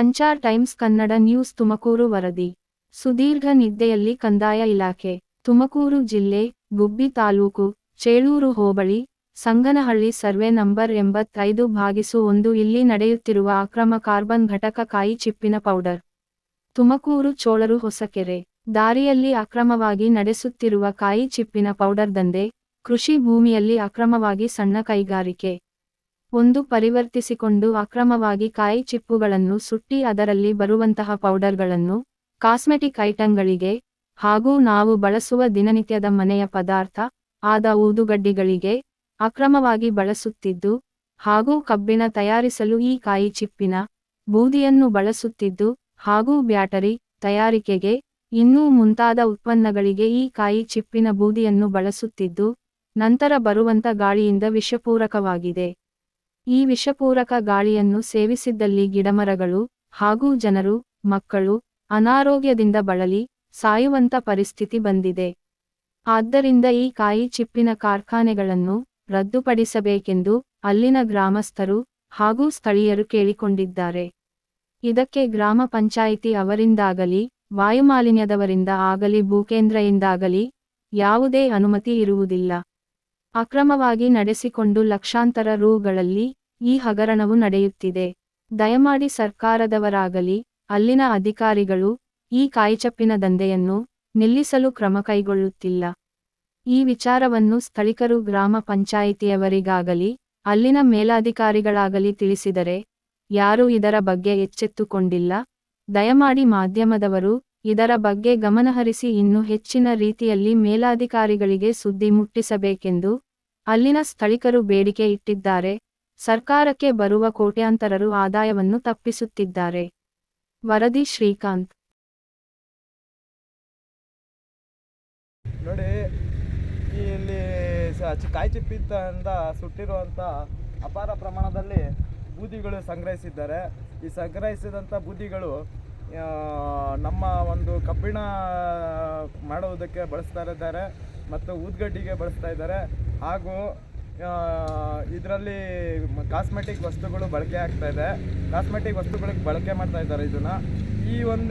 Sanchar times Kannada news Tumakuru ವರದಿ. ಸುದೀರ್ಘ ನಿದ್ದೆಯಲ್ಲಿ ಕಂದಾಯ ಇಲಾಖೆ. ತುಮಕೂರು ಜಿಲ್ಲೆ, ಗುಬ್ಬಿ ತಾಲೂಕು, ಚೇಳೂರು ಹೋಬಳಿ, ಸಂಗನಹಳ್ಳಿ ಸರ್ವೆ ನಂಬರ್ 85/1 ಇಲ್ಲಿ ನಡೆಯುತ್ತಿರುವ ಅಕ್ರಮ ಕಾರ್ಬನ್ ಘಟಕ ಕಾಯಿ ಚಿಪ್ಪಿನ ಪೌಡರ್. ತುಮಕೂರು ಚೋಳರು ಹೊಸಕೆರೆ ದಾರಿಯಲ್ಲಿ ಅಕ್ರಮವಾಗಿ ನಡೆಸುತ್ತಿರುವ ಕಾಯಿ ಚಿಪ್ಪಿನ ಪೌಡರ್ ದಂಧೆ. ಕೃಷಿ ಭೂಮಿಯಲ್ಲಿ ಅಕ್ರಮವಾಗಿ ಸಣ್ಣ ಕೈಗಾರಿಕೆ ಒಂದು ಪರಿವರ್ತಿಸಿಕೊಂಡು ಅಕ್ರಮವಾಗಿ ಕಾಯಿ ಚಿಪ್ಪುಗಳನ್ನು ಸುಟ್ಟಿ ಅದರಲ್ಲಿ ಬರುವಂತಹ ಪೌಡರ್ಗಳನ್ನು ಕಾಸ್ಮೆಟಿಕ್ ಐಟಂಗಳಿಗೆ ಹಾಗೂ ನಾವು ಬಳಸುವ ದಿನನಿತ್ಯದ ಮನೆಯ ಪದಾರ್ಥ ಆದ ಊದುಗಡ್ಡಿಗಳಿಗೆ ಅಕ್ರಮವಾಗಿ ಬಳಸುತ್ತಿದ್ದು ಹಾಗೂ ಕಬ್ಬಿಣ ತಯಾರಿಸಲು ಈ ಕಾಯಿ ಚಿಪ್ಪಿನ ಬೂದಿಯನ್ನು ಬಳಸುತ್ತಿದ್ದು ಹಾಗೂ ಬ್ಯಾಟರಿ ತಯಾರಿಕೆಗೆ ಇನ್ನೂ ಮುಂತಾದ ಉತ್ಪನ್ನಗಳಿಗೆ ಈ ಕಾಯಿ ಚಿಪ್ಪಿನ ಬೂದಿಯನ್ನು ಬಳಸುತ್ತಿದ್ದು ನಂತರ ಬರುವಂತ ಗಾಳಿಯಿಂದ ವಿಷಪೂರಕವಾಗಿದೆ. ಈ ವಿಷಪೂರಕ ಗಾಳಿಯನ್ನು ಸೇವಿಸಿದ್ದಲ್ಲಿ ಗಿಡಮರಗಳು ಹಾಗೂ ಜನರು, ಮಕ್ಕಳು ಅನಾರೋಗ್ಯದಿಂದ ಬಳಲಿ ಸಾಯುವಂತ ಪರಿಸ್ಥಿತಿ ಬಂದಿದೆ. ಆದ್ದರಿಂದ ಈ ಕಾಯಿ ಚಿಪ್ಪಿನ ಕಾರ್ಖಾನೆಗಳನ್ನು ರದ್ದುಪಡಿಸಬೇಕೆಂದು ಅಲ್ಲಿನ ಗ್ರಾಮಸ್ಥರು ಹಾಗೂ ಸ್ಥಳೀಯರು ಕೇಳಿಕೊಂಡಿದ್ದಾರೆ. ಇದಕ್ಕೆ ಗ್ರಾಮ ಪಂಚಾಯಿತಿ ಅವರಿಂದಾಗಲಿ ವಾಯುಮಾಲಿನ್ಯದವರಿಂದ ಆಗಲಿ ಭೂಕೇಂದ್ರದಿಂದಾಗಲಿ ಯಾವುದೇ ಅನುಮತಿ ಇರುವುದಿಲ್ಲ. ಅಕ್ರಮವಾಗಿ ನಡೆಸಿಕೊಂಡು ಲಕ್ಷಾಂತರ ರುಗಳಲ್ಲಿ ಈ ಹಗರಣವು ನಡೆಯುತ್ತಿದೆ. ದಯಮಾಡಿ ಸರ್ಕಾರದವರಾಗಲಿ ಅಲ್ಲಿನ ಅಧಿಕಾರಿಗಳು ಈ ಕಾಯಿಚಪ್ಪಿನ ದಂಧೆಯನ್ನು ನಿಲ್ಲಿಸಲು ಕ್ರಮ ಕೈಗೊಳ್ಳುತ್ತಿಲ್ಲ. ಈ ವಿಚಾರವನ್ನು ಸ್ಥಳೀಕರು ಗ್ರಾಮ ಪಂಚಾಯಿತಿಯವರಿಗಾಗಲಿ ಅಲ್ಲಿನ ಮೇಲಾಧಿಕಾರಿಗಳಾಗಲಿ ತಿಳಿಸಿದರೆ ಯಾರೂ ಇದರ ಬಗ್ಗೆ ಎಚ್ಚೆತ್ತುಕೊಂಡಿಲ್ಲ. ದಯಮಾಡಿ ಮಾಧ್ಯಮದವರು ಇದರ ಬಗ್ಗೆ ಗಮನಹರಿಸಿ ಇನ್ನೂ ಹೆಚ್ಚಿನ ರೀತಿಯಲ್ಲಿ ಮೇಲಾಧಿಕಾರಿಗಳಿಗೆ ಸುದ್ದಿ ಮುಟ್ಟಿಸಬೇಕೆಂದು ಅಲ್ಲಿನ ಸ್ಥಳೀಕರು ಬೇಡಿಕೆ ಇಟ್ಟಿದ್ದಾರೆ. ಸರ್ಕಾರಕ್ಕೆ ಬರುವ ಕೋಟ್ಯಾಂತರ ರು ಆದಾಯವನ್ನು ತಪ್ಪಿಸುತ್ತಿದ್ದಾರೆ. ವರದಿ ಶ್ರೀಕಾಂತ್. ನೋಡಿ, ಇಲ್ಲಿ ಕಾಯಿ ಚಿಪ್ಪಿಂದ ಸುಟ್ಟಿರುವಂಥ ಅಪಾರ ಪ್ರಮಾಣದಲ್ಲಿ ಬೂದಿಗಳು ಸಂಗ್ರಹಿಸಿದ್ದಾರೆ. ಈ ಸಂಗ್ರಹಿಸಿದಂಥ ಬೂದಿಗಳು ನಮ್ಮ ಒಂದು ಕಬ್ಬಿಣ ಮಾಡುವುದಕ್ಕೆ ಬಳಸ್ತಾ ಇದ್ದಾರೆ ಮತ್ತು ಊದುಗಡ್ಡಿಗೆ ಬಳಸ್ತಾ ಇದ್ದಾರೆ. ಹಾಗೂ ಇದರಲ್ಲಿ ಕಾಸ್ಮೆಟಿಕ್ ವಸ್ತುಗಳು ಬಳಕೆ ಆಗ್ತಾ ಇದೆ. ಕಾಸ್ಮೆಟಿಕ್ ವಸ್ತುಗಳಿಗೆ ಬಳಕೆ ಮಾಡ್ತಾ ಇದ್ದಾರೆ.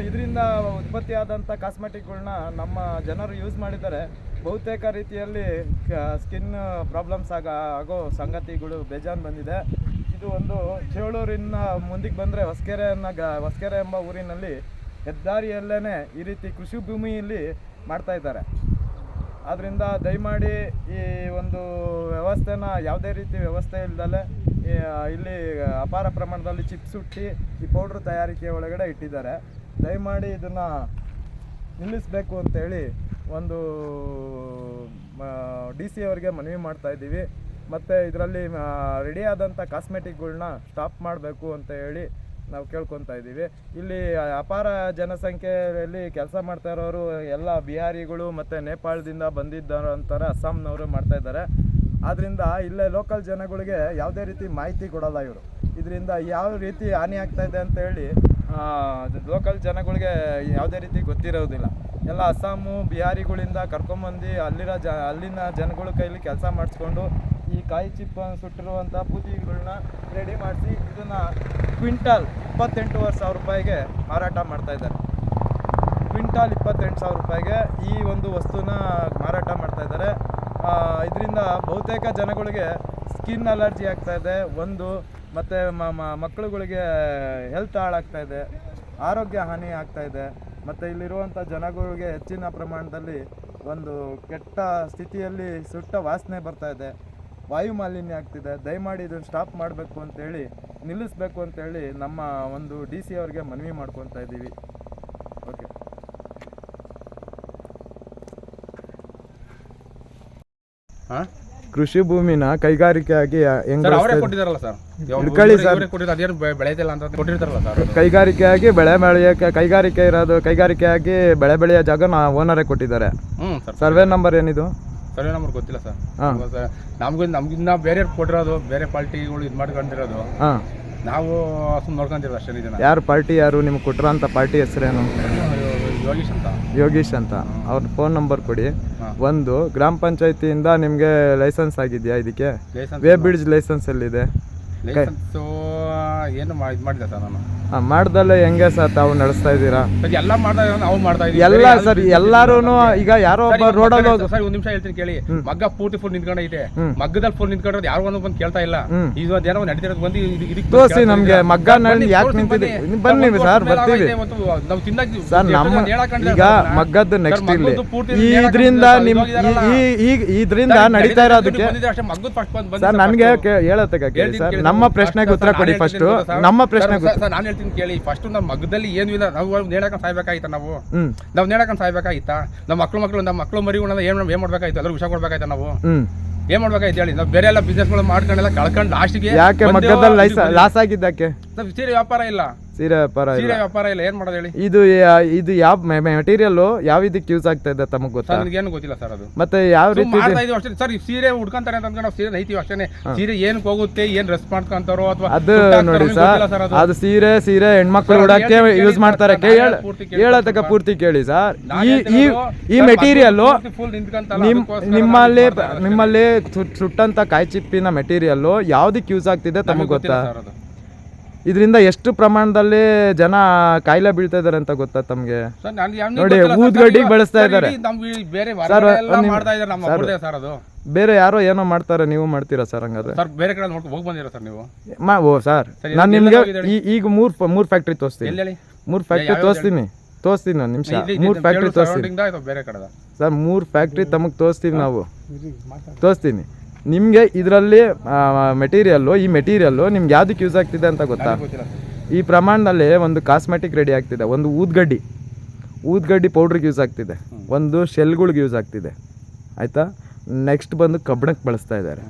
ಇದರಿಂದ ಉತ್ಪತ್ತಿಯಾದಂಥ ಕಾಸ್ಮೆಟಿಕ್ಗಳನ್ನ ನಮ್ಮ ಜನರು ಯೂಸ್ ಮಾಡಿದರೆ ಬಹುತೇಕ ರೀತಿಯಲ್ಲಿ ಸ್ಕಿನ್ ಪ್ರಾಬ್ಲಮ್ಸ್ ಆಗೋ ಸಂಗತಿಗಳು ಬೇಜಾನ್ ಬಂದಿದೆ. ಇದು ಒಂದು ಚೇಳೂರಿನ ಮುಂದಕ್ಕೆ ಬಂದರೆ ಹೊಸಕೆರೆ ಎಂಬ ಊರಿನಲ್ಲಿ ಹೆದ್ದಾರಿಯಲ್ಲೇ ಈ ರೀತಿ ಕೃಷಿ ಭೂಮಿಯಲ್ಲಿ ಮಾಡ್ತಾ ಇದ್ದಾರೆ. ಆದ್ದರಿಂದ ದಯಮಾಡಿ ಈ ಒಂದು ವ್ಯವಸ್ಥೆನ ಯಾವುದೇ ರೀತಿ ವ್ಯವಸ್ಥೆ ಇಲ್ಲದಲ್ಲೇ ಇಲ್ಲಿ ಅಪಾರ ಪ್ರಮಾಣದಲ್ಲಿ ಚಿಪ್ಸ್ ಸುಟ್ಟಿ ಈ ಪೌಡ್ರ್ ತಯಾರಿಕೆ ಒಳಗಡೆ ಇಟ್ಟಿದ್ದಾರೆ. ದಯಮಾಡಿ ಇದನ್ನು ನಿಲ್ಲಿಸಬೇಕು ಅಂತೇಳಿ ಒಂದು DC ಅವರಿಗೆ ಮನವಿ ಮಾಡ್ತಾಯಿದ್ದೀವಿ. ಮತ್ತು ಇದರಲ್ಲಿ ರೆಡಿಯಾದಂಥ ಕಾಸ್ಮೆಟಿಕ್ಗಳ್ನ ಸ್ಟಾಪ್ ಮಾಡಬೇಕು ಅಂತ ಹೇಳಿ ನಾವು ಕೇಳ್ಕೊತಾ ಇದ್ದೀವಿ. ಇಲ್ಲಿ ಅಪಾರ ಜನಸಂಖ್ಯೆಯಲ್ಲಿ ಕೆಲಸ ಮಾಡ್ತಾ ಇರೋರು ಎಲ್ಲ ಬಿಹಾರಿಗಳು ಮತ್ತು ನೇಪಾಳದಿಂದ ಬಂದಿದ್ದಾರಂತಾರೆ, ಅಸ್ಸಾಂನವರು ಮಾಡ್ತಾಯಿದ್ದಾರೆ. ಆದ್ದರಿಂದ ಇಲ್ಲೇ ಲೋಕಲ್ ಜನಗಳಿಗೆ ಯಾವುದೇ ರೀತಿ ಮಾಹಿತಿ ಕೊಡಲ್ಲ ಇವರು. ಇದರಿಂದ ಯಾವ ರೀತಿ ಹಾನಿ ಆಗ್ತಾಯಿದೆ ಅಂತ ಹೇಳಿ ಲೋಕಲ್ ಜನಗಳಿಗೆ ಯಾವುದೇ ರೀತಿ ಗೊತ್ತಿರೋದಿಲ್ಲ. ಎಲ್ಲ ಅಸ್ಸಾಮು ಬಿಹಾರಿಗಳಿಂದ ಕರ್ಕೊಂಬಂದು ಅಲ್ಲಿನ ಜನಗಳ ಕೈಲಿ ಕೆಲಸ ಮಾಡಿಸ್ಕೊಂಡು ಈ ಕಾಯಿ ಚಿಪ್ಪನ್ನು ಸುಟ್ಟಿರುವಂಥ ಬೂದಿಗಳನ್ನ ರೆಡಿ ಮಾಡಿಸಿ ಇದನ್ನು ಕ್ವಿಂಟಾಲ್ 28,000 ರೂಪಾಯಿಗೆ ಮಾರಾಟ ಮಾಡ್ತಾಯಿದ್ದಾರೆ. ಕ್ವಿಂಟಾಲ್ 28,000 ರೂಪಾಯಿಗೆ ಈ ಒಂದು ವಸ್ತುನ ಮಾರಾಟ ಮಾಡ್ತಾಯಿದ್ದಾರೆ. ಇದರಿಂದ ಬಹುತೇಕ ಜನಗಳಿಗೆ ಸ್ಕಿನ್ ಅಲರ್ಜಿ ಆಗ್ತಾಯಿದೆ ಒಂದು, ಮತ್ತು ಮಕ್ಕಳುಗಳಿಗೆ ಹೆಲ್ತ್ ಹಾಳಾಗ್ತಾಯಿದೆ, ಆರೋಗ್ಯ ಹಾನಿ ಆಗ್ತಾಯಿದೆ. ಮತ್ತು ಇಲ್ಲಿರುವಂಥ ಜನಗಳಿಗೆ ಹೆಚ್ಚಿನ ಪ್ರಮಾಣದಲ್ಲಿ ಒಂದು ಕೆಟ್ಟ ಸ್ಥಿತಿಯಲ್ಲಿ ಸುಟ್ಟ ವಾಸನೆ ಬರ್ತಾಯಿದೆ, ವಾಯು ಮಾಲಿನ್ಯ ಆಗ್ತಿದೆ. ದಯಮಾಡಿ ಇದನ್ನು ಸ್ಟಾಪ್ ಮಾಡಬೇಕು ಅಂತೇಳಿ, ನಿಲ್ಲಿಸಬೇಕು ಅಂತೇಳಿ ನಮ್ಮ ಒಂದು DC ಅವ್ರಿಗೆ ಮನವಿ ಮಾಡ್ಕೊತಾ ಇದ್ದೀವಿ. ಓಕೆ. ಕೃಷಿ ಭೂಮಿನ ಕೈಗಾರಿಕೆಯಾಗಿ ಕೈಗಾರಿಕೆಯಾಗಿ ಕೈಗಾರಿಕೆ ಇರೋದು, ಕೈಗಾರಿಕೆಯಾಗಿ ಬೆಳೆ ಬೆಳೆಯೋ ಜಾಗ ಓನರೇ ಕೊಟ್ಟಿದ್ದಾರೆ. ಸರ್ವೆ ನಂಬರ್ ಏನಿದು? ಸರ್ವೆ ನಂಬರ್ ಗೊತ್ತಿಲ್ಲ ಸರ್. ನಮ್ಗಿನ್ನ ಬೇರೆ ಕೊಟ್ಟಿರೋದು, ಬೇರೆ ಪಾರ್ಟಿಗಳು ಇದು ಮಾಡ್ಕೊಂಡಿರೋದು, ನಾವು ಸುಮ್ಮನೆ ನೋಡ್ಕೊಂತೀವಿ ಅಷ್ಟೇ. ಇದನ್ನ ಯಾರು ಪಾರ್ಟಿ, ಯಾರು ನಿಮ್ಗೆ ಕೊಟ್ಟಿರೋಂಥ ಪಾರ್ಟಿ ಹೆಸರೇನು? ಯೋಗೀಶ್ ಅಂತ. ಅವ್ರ ಫೋನ್ ನಂಬರ್ ಕೊಡಿ. ಒಂದು, ಗ್ರಾಮ ಪಂಚಾಯತಿಯಿಂದ ನಿಮಗೆ ಲೈಸೆನ್ಸ್ ಆಗಿದೆಯಾ ಇದಕ್ಕೆ? ವೇ ಬ್ರಿಡ್ಜ್ ಲೈಸೆನ್ಸ್ ಎಲ್ಲಿದೆ? ಲೈಸೆನ್ಸು ಏನು ಇದು ಮಾಡಿದೆ ಸರ್ ನಾನು ಮಾಡ್ದಲ್ಲೇ ಹೆಂಗೆ ಸರ್ ತಾವು ನಡೆಸ್ತಾ ಇದ್ದೀರಾ? ಎಲ್ಲ ಮಾಡ್ತಾ ಇದ್ದೀವಿ, ನಾವು ಮಾಡ್ತಾ ಇದೀವಿ ಎಲ್ಲ ಸರ್ ಎಲ್ಲಾರು ಈಗ ಯಾರೋ ಒಬ್ಬ ರೋಡಲ್ಲಿ ಸರ್ ಒಂದ್ ನಿಮಿಷ ಹೇಳ್ತೀನಿ ಕೇಳಿ. ಮಗ್ಗ ಪೂರ್ತಿ ಫುಲ್ ನಿಂತ್ಕೊಂಡೈತೆ, ಮಗ್ಗದಲ್ಲಿ ಫುಲ್ ನಿಂತ್ಕೊಂಡ್ರೆ ಯಾರು ಬಂದು ಕೇಳ್ತಾ ಇಲ್ಲ. ಈಗ ಏನೋ ನಡೀತಿರೋದು ಬಂದು ಇದಕ್ಕೆ ತೋರಿಸಿ ನಮ್ಗೆ ಮಗ್ಗ ಯಾಕೆ ನಿಂತಿದೆ. ಬನ್ನಿ ಸರ್ ಬರ್ತೀವಿ ನಾವು ತಿನ್ನಕ್ಕೆ ಸರ್. ನಮ್ಮ ಈಗ ಮಗ್ಗದ್ದು ನೆಕ್ಸ್ಟ್ ಇಲ್ಲಿ ಇದರಿಂದ ನಿಮ್ ಇದರಿಂದ ನಡೀತಾ ಇರೋದಕ್ಕೆ ಸರ್ ನನ್ಗೆ ಹೇಳತ್ತೆ ಕೇಳಿ ಸರ್. ನಮ್ಮ ಪ್ರಶ್ನೆಗೆ ಉತ್ತರ ಕೊಡಿ ಫಸ್ಟ್. ನಮ್ಮ ಪ್ರಶ್ನೆಗೆ ನಾನು ಹೇಳ್ತೀನಿ ಕೇಳಿ. ಫಸ್ಟ್ ನಮ್ಮ ಮಗ್ಗದಲ್ಲಿ ಏನು ಇಲ್ಲ, ನಾವು ನೇಣಾಕೊಂಡು ಸಾಯ್ಬೇಕಾಯ್ತಾ? ನಾವು ನೇಣಾಕೊಂಡು ಸಾಯ್ಬೇಕಾಯ್ತಾ? ನಮ್ಮ ಮಕ್ಕಳು ಮರಿಗಳನ್ನ ಏನ್ ಮಾಡ್ಬೇಕಾಯ್ತು? ಎಲ್ಲರೂ ವಿಷ ಕೊಡ್ಬೇಕಾಯ್ತಾ? ನಾವು ಏನ್ ಮಾಡ್ಬೇಕಾಯ್ತು ಹೇಳಿ? ನಾವು ಬೇರೆ ಎಲ್ಲ ಬಿಸ್ನೆಸ್ಗಳು ಮಾಡ್ಕೊಂಡೆಲ್ಲ ಕಳ್ಕೊಂಡು ಲಾಸ್ಟ್ಗೆ ಯಾಕೆ ಮಗ್ಗದಲ್ಲಿ ಲಾಸ್ ಆಗಿದ್ದಕ್ಕೆ? ಸೀರೆ ವ್ಯಾಪಾರ ಇಲ್ಲ, ಸೀರೆ ವ್ಯಾಪಾರ ಇಲ್ಲ, ಏನ್ ಮಾಡೋದು ಹೇಳಿ? ಇದು ಯಾವ ಮೆಟೀರಿಯಲ್ ಯಾವ ಇದಕ್ಕೆ ಯೂಸ್ ಆಗ್ತಾ ಇದೆ ತಮಗೆ ಗೊತ್ತಾ? ನನಗೇನು ಗೊತ್ತಿಲ್ಲ ಸರ್. ಅದು ಮತ್ತೆ ಯಾವ ರೀತಿ ಮಾಡ್ತಾ ಇದೀವಿ ಅಷ್ಟೇ ಸರ್. ಸೀರೆ ಉಡ್ಕೊಂತಾರೆ ಅಂತ ನಾವು ಸೀರೆ ನೈತೀವಿ ಅಷ್ಟೇ. ಸೀರೆ ಏನಕ್ಕೆ ಹೋಗುತ್ತೆ, ಏನ್ ಡ್ರೆಸ್ ಮಾಡ್ಕೊಂತಾರೋ ಅಥವಾ ಅದು ನೋಡಿ ಸರ್, ಅದು ಸೀರೆ ಹೆಣ್ಮಕ್ಳು ಉಡಕ್ಕೆ ಯೂಸ್ ಮಾಡ್ತಾರೆ. ಹೇಳತಕ್ಕ ಪೂರ್ತಿ ಕೇಳಿ ಸರ್. ಈ ಮೆಟೀರಿಯಲ್ ನಿಮ್ಮಲ್ಲಿ ಸುಟ್ಟಂತ ಕಾಯಿ ಚಿಪ್ಪಿನ ಮೆಟೀರಿಯಲ್ ಯಾವ್ದಕ್ಕೆ ಯೂಸ್ ಆಗ್ತಿದೆ ತಮಗೆ ಗೊತ್ತಾ? ಇದರಿಂದ ಎಷ್ಟು ಪ್ರಮಾಣದಲ್ಲಿ ಜನ ಕಾಯಿಲೆ ಬೀಳ್ತಾ ಇದಾರೆ ಅಂತ ಗೊತ್ತಾ ತಮ್ಗೆ? ನೋಡಿ ಊದ್ಗಡ್ಡಿಗೆ ಬಳಸ್ತಾ ಇದಾರೆ ಬೇರೆ ಯಾರೋ ಏನೋ ಮಾಡ್ತಾರೆ, ನೀವು ಮಾಡ್ತೀರಾ ಸರ್ ಹಂಗಾದ್ರೆ? ಬೇರೆ ಕಡೆ ಹೋಗಿ ಬಂದಿರಾ ಸರ್ ನೀವು? ಓ ಸರ್, ನಾನು ನಿಮ್ಗೆ ಈಗ ಮೂರ್ ಫ್ಯಾಕ್ಟ್ರಿ ತೋರಿಸ್ತೀನಿ. 3 ಫ್ಯಾಕ್ಟ್ರಿ ತೋರಿಸ್ತೀನಿ ಒಂದು ನಿಮಿಷ. 3 ಫ್ಯಾಕ್ಟ್ರಿ ತೋರಿಸ್ತೀನಿ ಸರ್. 3 ಫ್ಯಾಕ್ಟ್ರಿ ತಮಗೆ ತೋರಿಸ್ತೀವಿ ನಾವು, ತೋರಿಸ್ತೀನಿ ನಿಮಗೆ. ಇದರಲ್ಲಿ ಈ ಮೆಟೀರಿಯಲ್ಲು ನಿಮ್ಗೆ ಯಾವ್ದಕ್ಕೆ ಯೂಸ್ ಆಗ್ತಿದೆ ಅಂತ ಗೊತ್ತಾ? ಈ ಪ್ರಮಾಣದಲ್ಲಿ ಒಂದು ಕಾಸ್ಮೆಟಿಕ್ ರೆಡಿ ಆಗ್ತಿದೆ, ಒಂದು ಊದ್ಗಡ್ಡಿ ಪೌಡ್ರಿಗೆ ಯೂಸ್ ಆಗ್ತಿದೆ, ಒಂದು ಶೆಲ್ಗಳಿಗೆ ಯೂಸ್ ಆಗ್ತಿದೆ, ಆಯಿತಾ? ನೆಕ್ಸ್ಟ್ ಬಂದು ಕಬ್ಬಣಕ್ಕೆ ಬಳಸ್ತಾ ಇದ್ದಾರೆ.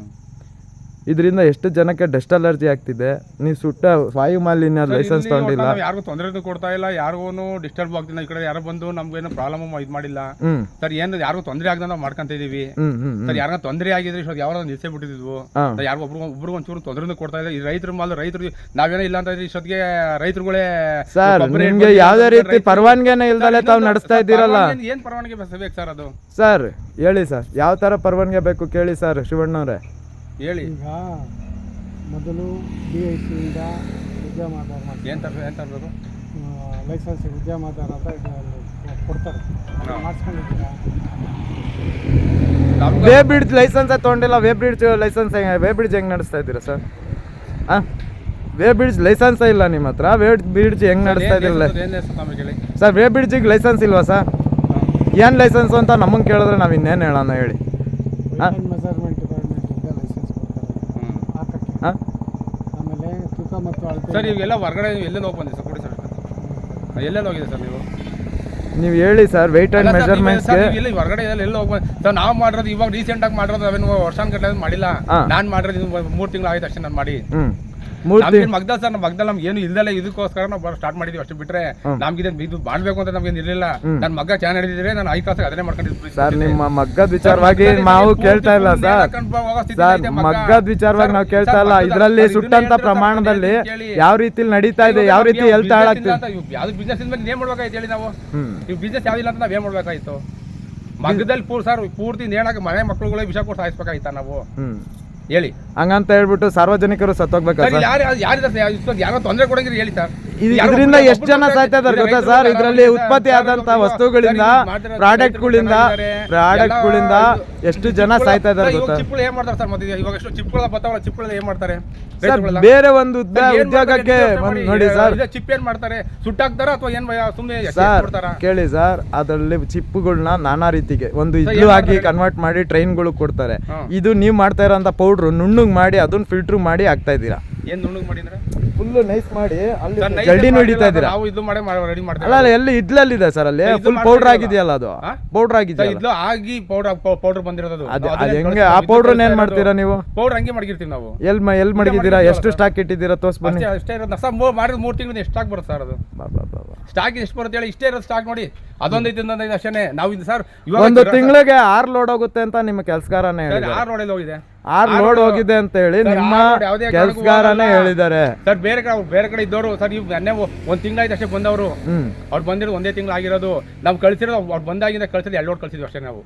ಇದರಿಂದ ಎಷ್ಟು ಜನಕ್ಕೆ ಡಸ್ಟ್ ಅಲರ್ಜಿ ಆಗ್ತಿದೆ. ನೀವು ಸುಟ್ಟ ವಾಯು ಮಾಲಿನ್ಯ ಲೈಸೆನ್ಸ್ ತಗೊಂಡಿಲ್ಲ, ಯಾರಿಗೂ ತೊಂದರೆ ಕೊಡ್ತಾ ಇಲ್ಲ, ಯಾರಿಗೂ ಡಿಸ್ಟರ್ಬ್ ಆಗ್ತಿಲ್ಲ. ಈ ಕಡೆ ಯಾರು ಬಂದು ನಮ್ಗೇನು ಪ್ರಾಬ್ಲಮ್ ಇದು ಮಾಡಿಲ್ಲ ಸರ್. ಏನು ಯಾರಿಗೂ ತೊಂದರೆ ಆಗದ ನಾವು ಮಾಡ್ಕೊಂತ ಇದೀವಿ ಸರ್. ಯಾರ ತೊಂದರೆ ಆಗಿದ್ರೆ ಇಷ್ಟೊಂದು ಯಾವಾಗ ನಿಲ್ಸೇ ಬಿಟ್ಟಿದ್ವು. ಯಾರು ಒಬ್ರು ಒಂಚೂರು ತೊಂದರೆ ಕೊಡ್ತಾ ಇಲ್ಲ. ಈ ರೈತರ ರೈತರು ನಾವೇನೋ ಇಲ್ಲ ಅಂತ ಇಷ್ಟೊತ್ತಿಗೆ ರೈತರುಗಳೇ ಸರ್ ನಿಮ್ಗೆ ಯಾವ್ದೇ ರೀತಿ ಪರವಾನಗಿನೇ ಇಲ್ದಲೆ ತಾವು ನಡೆಸ್ತಾ ಇದ್ದೀರಲ್ಲ. ಏನ್ ಪರವಾನಗಿ ಬೇಕು ಸರ್? ಅದು ಸರ್ ಹೇಳಿ ಸರ್, ಯಾವ ತರ ಪರವಾನಗಿ ಬೇಕು ಕೇಳಿ ಸರ್. ಶಿವಣ್ಣವ್ರೆ ಹೇಳಿ. ಈಗ ಮೊದಲು BIC-ಯಿಂದ ವಿದ್ಯಾಮಾಧಾರ ಏನು ತರಬೇಕು? ಲೈಸೆನ್ಸ್ ವಿದ್ಯಾಮಾಧಾರ ಅಂತ ಕೊಡ್ತಾರೆ, ಮಾಡಿಸ್ಕೊಂಡಿದ್ದೀರಾ? ವೇ ಬ್ರಿಡ್ಜ್ ಲೈಸೆನ್ಸ್ ತೊಗೊಂಡಿಲ್ಲ. ವೇ ಬ್ರಿಡ್ಜ್ ಲೈಸೆನ್ಸ್ ಹೆಂಗೆ ನಡೆಸ್ತಾ ಇದ್ದೀರಾ ಸರ್? ವೇ ಬ್ರಿಡ್ಜ್ ಲೈಸೆನ್ಸ್ ಇಲ್ಲ ನಿಮ್ಮ ಹತ್ರ. ವೇ ಬ್ರಿಡ್ಜ್ ಹೆಂಗೆ ನಡೆಸ್ತಾ ಇದ್ದಿರಲ್ಲ ಸರ್? ವೇ ಬ್ರಿಡ್ಜಿಗೆ ಲೈಸೆನ್ಸ್ ಇಲ್ವಾ ಸರ್? ಏನು ಲೈಸೆನ್ಸ್ ಅಂತ ನಮಗೆ ಕೇಳಿದ್ರೆ ನಾವು ಇನ್ನೇನು ಹೇಳೋಣ ಹೇಳಿ? ಮೆಜರ್ಮೆಂಟ್ ಡಿಪಾರ್ಟ್ಮೆಂಟಿಂದ ಲೈಸೆನ್ಸ್ ಕೊಡ್ತಾರೆ ಹಾಕಕ್ಕೆ. ಆಮೇಲೆ ತೂಕ ಮತ್ತು ಅಳತೆ ಸರ್. ಇವೆಲ್ಲ ಹೊರಗಡೆ ಎಲ್ಲೆಲ್ಲಿ ಹೋಗಿ ಬಂದಿದೆ ಸರ್? ಕೊಡಿ ಸರ್. ಎಲ್ಲೆಲ್ಲಿ ಹೋಗಿದೆ ಸರ್ ನೀವು ಹೇಳಿ ಸರ್. ವೆಯ್ಟ್ ಆ್ಯಂಡ್ ಮೆಜರ್ಮೆಂಟ್ಸ್ಗೆ ಇಲ್ಲಿ ಹೊರಗಡೆ ಎಲ್ಲ ಹೋಗಿ ಸರ್. ನಾವು ಮಾಡಿರೋದು ಇವಾಗ ರೀಸೆಂಟಾಗಿ ಮಾಡಿರೋದು, ನಾವೇನು ವರ್ಷಾನ್ಗಟ್ಟಲೆ ಮಾಡಿಲ್ಲ. ನಾನು ಮಾಡಿರೋದು 3 ತಿಂಗಳು ಆಯ್ತು ಅಷ್ಟೇ ನಾನು ಮಾಡಿ. ಮಗ್ದಲ್ ಸರ್, ನಮ್ಮ ಮಗ್ದಲ್ ನಮ್ಗೆ ಏನು ಇಲ್ದಲ್ಲ, ಇದಕ್ಕೋಸ್ಕರ ನಾವು ಸ್ಟಾರ್ಟ್ ಮಾಡಿದ್ವಿ ಅಷ್ಟು ಬಿಟ್ರೆ ನಮ್ಗೆ ಇದು ಮಾಡ್ಬೇಕು ಅಂತ ನಮ್ಗೆ ಇರಲಿಲ್ಲ. ನನ್ನ ಮಗ್ಗ ಚೆನ್ನಾಗಿ ನಡೆದಿದ್ರೆ ನಾನು 5 ಕ್ಲಾಸ್ ಅದನ್ನೇ ಮಾಡ್ಕೊಂಡಿದ್ವಿ ಸರ್. ನಿಮ್ಮ ಮಗ್ಗದ ವಿಚಾರವಾಗಿ ನಾವು ಕೇಳ್ತಾ ಇಲ್ಲ ಸರ್. ಮಗ್ಗದ ವಿಚಾರವಾಗಿ ನಾವು ಕೇಳ್ತಾ ಇಲ್ಲ. ಇದರಲ್ಲಿ ಸುಟ್ಟಂತ ಪ್ರಮಾಣದಲ್ಲಿ ಯಾವ ರೀತಿ ನಡೀತಾ ಇದೆ, ಯಾವ ರೀತಿ ಹೆಲ್ತ್ ಹಾಳಾಗ್ತಿದೆ. ಯಾವ್ದು ಬಿಸ್ನೆಸ್ ಇಂದ ಏನ್ ಮಾಡ್ಬೇಕಾಯ್ತು ಹೇಳಿ? ನಾವು ನೀವು ಬಿಸ್ನೆಸ್ ಯಾವ್ದಿಲ್ಲ ಅಂತ ನಾವ್ ಏನ್ ಮಾಡ್ಬೇಕಾಯ್ತು? ಮಗ್ಗದಲ್ಲಿ ಪೂರ್ತಿ ನೇಣಾಗ ಮನೆ ಮಕ್ಕಳುಗಳೇ ವಿಷ ಕೊಟ್ಟು ಸಾಯಿಸ್ಬೇಕಾಯ್ತಾ ನಾವು ಹೇಳಿ? ಹಂಗಂತ ಹೇಳ್ಬಿಟ್ಟು ಸಾರ್ವಜನಿಕರು ಸತ್ತೋಗ್ಬೇಕಾ ಸರ್? ಯಾರೋ ತೊಂದರೆ ಕೊಡಂಗಿರಿ ಹೇಳಿ ಸರ್. ಇದರಿಂದ ಎಷ್ಟು ಜನ ಸಾಯ್ತಾ ಇದಾರೆ ಗೊತ್ತಾ ಸರ್? ಇದರಲ್ಲಿ ಉತ್ಪತ್ತಿ ಆದಂತ ವಸ್ತುಗಳಿಂದ ಪ್ರಾಡಕ್ಟ್ಗಳಿಂದ ಎಷ್ಟು ಜನ ಸಾಯ್ತಾ ಇದಾರೆ ಗೊತ್ತಾ? ಚಿಪ್ಪಳು ಏನ್ ಮಾಡ್ತಾರೆ ಸರ್? ಮತ್ತೆ ಇವಾಗ ಎಷ್ಟು ಚಿಪ್ಪಳ ಬರ್ತಾವಲ್ಲ, ಚಿಪ್ಪಳ ಏನ್ ಮಾಡ್ತಾರೆ? ಬೇರೆ ಒಂದು ಉದ್ಯೋಗಕ್ಕೆ ನೋಡಿ ಸರ್. ಚಿಪ್ ಏನ್ ಮಾಡ್ತಾರೆ? ಸುಟ್ಟಾಕ್ತಾರ ಅಥವಾ ಏನ್ ಸುಮ್ಮನೆ ಸರ್ ಕೇಳಿ ಸರ್. ಅದರಲ್ಲಿ ಚಿಪ್ಪುಗಳನ್ನ ನಾನಾ ರೀತಿಗೆ ಒಂದು ಇಡ್ಲು ಆಗಿ ಕನ್ವರ್ಟ್ ಮಾಡಿ ಟ್ರೈನ್ಗಳು ಕೊಡ್ತಾರೆ. ಇದು ನೀವು ಮಾಡ್ತಾ ಇರೋಂಥ ಪೌಡ್ರು ನುಣ್ಣಗ್ ಮಾಡಿ ಅದನ್ನ ಫಿಲ್ಟರ್ ಮಾಡಿ ಹಾಕ್ತಾ ಇದ್ದೀರಾ. ಏನ್ ನುಣ್ಣಗ್ ಮಾಡಿದ್ರೆ ಫುಲ್ ನೈಸ್ ಮಾಡಿ ಅಲ್ಲಿ ಜಲ್ಡಿ ಹಿಡಿತಾ ಇದ್ದೀರಾ. ನಾವು ಇದು ಮಾಡಿ ರೆಡಿ ಮಾಡ್ತೀವಿ. ಅಲ್ಲ ಎಲ್ಲಿ ಇಡ್ಲಲ್ಲಿದೆ ಸರ್, ಅಲ್ಲಿ ಫುಲ್ ಪೌಡರ್ ಆಗಿದೆಯಲ್ಲ, ಅದು ಪೌಡರ್ ಆಗಿದೆ. ಇದ್ಲು ಆಗಿ ಪೌಡರ್ ಬಂದಿರೋದು. ಅದು ಹೆಂಗೆ ಆ ಪೌಡರ್ ಏನ್ ಮಾಡ್ತೀರಾ ನೀವು? ಪೌಡರ್ ಹಂಗೆ ಮಾಡಿರ್ತೀವಿ ನಾವು. ಎಲ್ಲಿ ಮಡಗಿದ್ದೀರಾ? ಎಷ್ಟು ಸ್ಟಾಕ್ ಇಟ್ಟಿದ್ದೀರಾ? ತೋರ್ಸ್ ಬನ್ನಿ. ಅಷ್ಟೇ ಇರೋದು ಸರ್. ಮಾಡಿದ್ರೆ 3 ತಿಂಗಳು ಎಷ್ಟು ಸ್ಟಾಕ್ ಬರುತ್ತೆ ಸರ್? ಅದು ಸ್ಟಾಕ್ ಎಷ್ಟು ಬರುತ್ತೆ ಹೇಳಿ? ಇಷ್ಟೇ ಇರೋದು ಸ್ಟಾಕ್ ನೋಡಿ. ಅದೊಂದೈತೆ ಅಷ್ಟೇ. ನಾವು ಇದು ಸರ್ ಒಂದು ತಿಂಗಳಿಗೆ 6 ಲೋಡ್ ಹೋಗುತ್ತೆ ಅಂತ ನಿಮ್ಮ ಕೆಲಸಗಾರನೇ ಹೇಳಿದ್ದಾರೆ. 6 ಲೋಡ್ ಹೋಗಿದೆ, 6 ಲೋಡ್ ಹೋಗಿದೆ ಅಂತ ಹೇಳಿ ನಿಮ್ಮ ಕೆಲಸಗಾರನೇ ಹೇಳಿದ್ದಾರೆ ಸರ್. ಬೇರೆ ಕಡೆ ಇದ್ದವರು ಸರ್, ಇವ್ ನೆನ್ನೆ 1 ತಿಂಗಳಾಯ್ತು ಅಷ್ಟೇ ಬಂದವರು. ಅವ್ರು ಬಂದಿರೋದು 1 ತಿಂಗಳು ಆಗಿರೋದು. ನಾವು ಕಳ್ಸಿರೋದು ಅವ್ರು ಬಂದಾಗಿಂದ ಕಳ್ಸಿರೋದು 2 ಲೋಡ್ ಕಳ್ಸಿದ್ವಿ ಅಷ್ಟೇ ನಾವು.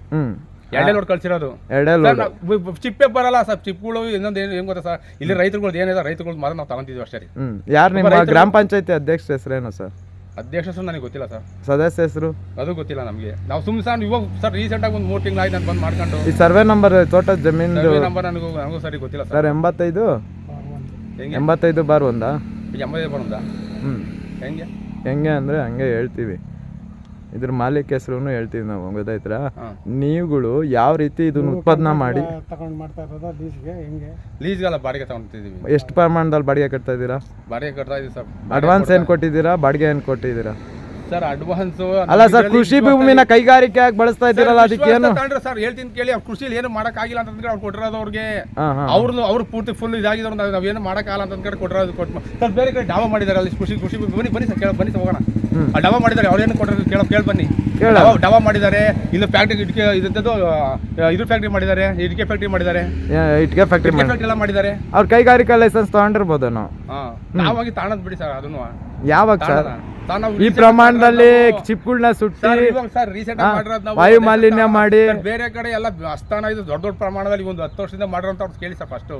ಎರಡೇ ಲೋಡ್ ಕಳ್ಸಿರೋದು ಎರಡೇ ಸರ್, ಲೋಡ್. ಚಿಪ್ಪೆ ಬರಲ್ಲ ಸರ್. ಚಿಪ್ಪುಗಳು ಇನ್ನೊಂದು ಏನು ಗೊತ್ತಾ ಸರ್, ಇಲ್ಲಿ ರೈತರುಗಳು ಏನಿದೆ ರೈತರುಗಳು ಮಾತ್ರ ನಾವು ತಗೊಂತಿದ್ವಿ ಅಷ್ಟೇ ರೀ. ಯಾರು ನಿಮ್ಮ ಗ್ರಾಮ ಪಂಚಾಯತಿ ಅಧ್ಯಕ್ಷ ಹೆಸರೇನು ಸರ್? ಅಧ್ಯಕ್ಷ ಹೆಸರು ನನಗೆ ಗೊತ್ತಿಲ್ಲ ಸರ್, ಸದಸ್ಯ ಹೆಸರು ಅದು ಗೊತ್ತಿಲ್ಲ ನಮಗೆ. ನಾವು ಸುಮ್ಮನೆ ಸರ್ ಇವಾಗ ಸರ್ ರೀಸೆಂಟಾಗಿ ಒಂದು 3 ತಿಂಗಳು ಆಯ್ತು ನಾನು ಬಂದು ಮಾಡ್ಕೊಂಡು. ಈ ಸರ್ವೆ ನಂಬರ್ ತೋಟದ ಜಮೀನು ನಂಬರ್ ನನಗೂ ಸರಿ ಗೊತ್ತಿಲ್ಲ ಸರ್. 85 ಹೆಂಗೆ 85/1 ಎಂಬತ್ತೈದು ಬರೋದಾ? ಹೆಂಗೆ ಹೆಂಗೆ ಅಂದರೆ ಹಂಗೆ ಹೇಳ್ತೀವಿ. ಇದ್ರ ಮಾಲೀಕ ಹೆಸರು ಹೇಳ್ತೀವಿ ನಾವು, ಗೊತ್ತಾಯ್ತಾ? ನೀವುಗಳು ಯಾವ ರೀತಿ ಇದನ್ನ ಉತ್ಪಾದನೆ ಮಾಡಿ ತಗೊಂಡು ಮಾಡ್ತಾ ಇರೋದಾ ಲೀಸ್ಗೆ ಹೆಂಗೆ? ಲೀಸ್ಗೆಲ್ಲ ಬಾಡಿಗೆ ತಗೊಂತಿದ್ದೀವಿ. ಎಷ್ಟು ಪ್ರಮಾಣದಲ್ಲಿ ಬಾಡಿಗೆ ಕಟ್ತಾ ಇದ್ದೀರಾ? ಬಾಡಿಗೆ ಕಟ್ತಾ ಇದೀವಿ ಸರ್. ಅಡ್ವಾನ್ಸ್ ಏನು ಕೊಟ್ಟಿದ್ದೀರಾ, ಬಾಡಿಗೆ ಏನು ಕೊಟ್ಟಿದ್ದೀರಾ? ಸರ್ ಅಡ್ವಾನ್ಸು ಅಲ್ಲ ಸರ್, ಕೃಷಿ ಭೂಮಿನ ಕೈಗಾರಿಕೆಯಾಗಿ ಬಳಸ್ತಾ ಇದ್ದೀರಲ್ಲ, ಅದಕ್ಕೆ ಏನು ಸರ್ ಹೇಳ್ತೀನಿ ಕೇಳಿ. ಅವ್ರು ಕೃಷಿಲಿ ಏನು ಮಾಡೋಕ್ಕಾಗಿಲ್ಲ ಅಂತಂದ್ರೆ ಅವ್ರು ಕೊಟ್ಟಿರೋದು ಅವ್ರಿಗೆ. ಅವ್ರು ಪೂರ್ತಿ ಫುಲ್ ಇದಾಗಿದ್ರು, ನಾವೇನು ಮಾಡೋಕ್ಕಾಗಲ್ಲ ಅಂತ ಕಡೆ ಕೊಟ್ಟಿರೋದು. ಸರ್ ಬೇರೆ ಕಡೆ ಡಾವಾ ಮಾಡಿದ್ದಾರೆ ಅಲ್ಲಿ ಕೃಷಿ ಬನ್ನಿ ಸರ್, ಬನ್ನಿ ಸರ್ ಹೋಗೋಣ. ಆ ಡಾವಾ ಮಾಡಿದ್ದಾರೆ, ಅವ್ರೇನು ಕೊಟ್ಟಿರೋದು ಕೇಳಿ ಬನ್ನಿ. ಡಾವಾ ಮಾಡಿದ್ದಾರೆ, ಇಲ್ಲ ಫ್ಯಾಕ್ಟ್ರಿ ಇಟ್ಕೆ ಇದ್ದು ಇದ್ರ ಫ್ಯಾಕ್ಟ್ರಿ ಮಾಡಿದ್ದಾರೆ, ಇಟ್ಕೆ ಫ್ಯಾಕ್ಟ್ರಿ ಮಾಡಿದ್ದಾರೆ, ಇಟ್ಕೆ ಫ್ಯಾಕ್ಟ್ರಿ ಎಲ್ಲ ಮಾಡಿದ್ದಾರೆ. ಅವ್ರ ಕೈಗಾರಿಕಾ ಲೈಸೆನ್ಸ್ ತಗೊಂಡಿರ್ಬೋದೇನೋ. ನಾವಾಗಿ ತಾಣದ್ ಬಿಡಿ ಸರ್ ಅದನ್ನು. ಯಾವಾಗ ಸರ್ ಈ ಪ್ರಮಾಣದಲ್ಲಿ ಚಿಪ್ಗಳನ್ನ ಸುಟ್ಟಿ ವಾಯು ಮಾಲಿನ್ಯ ಮಾಡಿ ಬೇರೆ ಕಡೆ ಎಲ್ಲ ಅಸ್ಥಾನ ಇದು ದೊಡ್ಡ ಪ್ರಮಾಣದಲ್ಲಿ ಒಂದು 10 ವರ್ಷದಿಂದ ಮಾಡಿರೋಂತ ಕೇಳಿ ಸರ್ ಫಸ್ಟ್.